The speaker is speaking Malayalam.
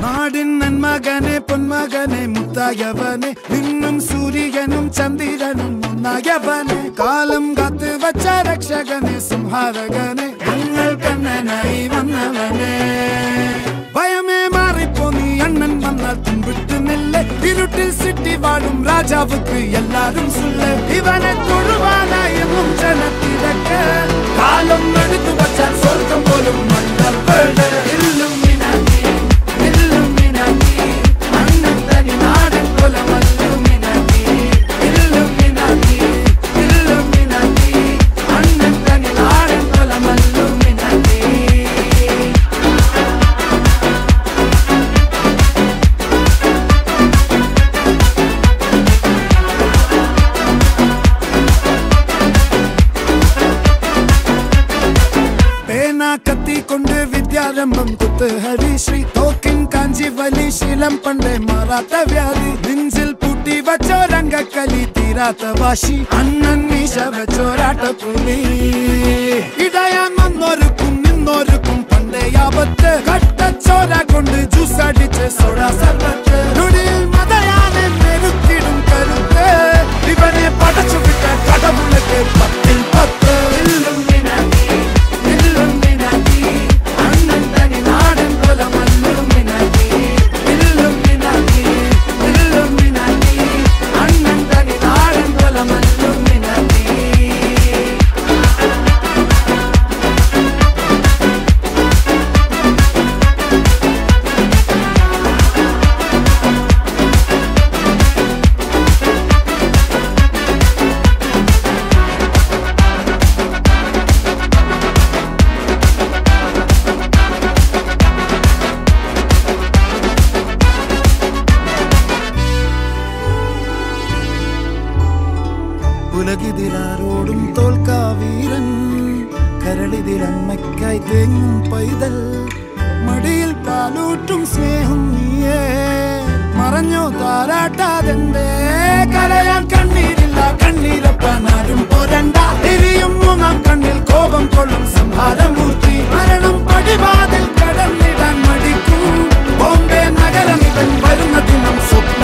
നാടിൻ നന്മകനെ പൊന്മകനെ മുത്തായവനെ നിന്നും സൂര്യനും ചന്ദ്രനും ഒന്നായവനെ കാലം കാത്ത് വച്ച രക്ഷകനെ സംഹാരകനെ ഞങ്ങൾ കണ്ണനായി വന്നവനെ ഭയമേ മാറിപ്പോ നീ അണ്ണൻ വന്നാൽ തുമ്പിട്ട് നെല്ല് ഇരുട്ടിൽ സിറ്റി വാഴും രാജാവുക്ക് എല്ലാരും സുല്ല് ഇവനെ തൊഴുവാനായി എന്നും ജനത്തിരക്ക് കാലം എടുത്തു വച്ചാൽ സ്വർഗം പോലും മണ്ണ കത്തിക്കൊണ്ട് വിദ്യാരംഭം കുത്ത് ഹരിശ്രീ തോക്കിൻ കാഞ്ചി വലി ശീലം പണ്ടേ മാറാത്ത വ്യാധി നെഞ്ചിൽ പൂട്ടി വച്ചോരംഗക്കലി തീരാത്ത വാശി അണ്ണൻ മീശ വെച്ചോരാട്ട പുലി ഇടയാൻ വന്നോർക്കും നിന്നോർക്കും പണ്ടേ ആപത്ത് കട്ടച്ചോര കൊണ്ട് ജ്യൂസ് അടിച്ച് സോഡ സർബത്ത് നുടിയിൽ മതയാനെ മെരുക്കിടും കരുത്ത് ഇവനെ പടച്ചു വിട്ട കടവുളക്ക് 10-10 ഉലകിതിരാരോടും തോൽക്കാവീരൻ കരളിതിരമ്മയ്ക്കായി തേങ്ങും പൈതൽ മടിയിൽ പാലൂട്ടും സ്നേഹം നീയേ മറഞ്ഞോ താരാട്ടാതെന്റെ കരയാൻ കണ്ണീരില്ല കണ്ണീരപ്പാനാരും പോരണ്ട എരിയും മൂന്നാം കണ്ണിൽ കോപം കൊള്ളും സംഹാരമൂർത്തി മരണം പടിവാതിൽ കടന്നിടാൻ മടിക്കും ബോംബെ നഗരം ഇവൻ വരുന്ന ദിനം സ്വപ്നം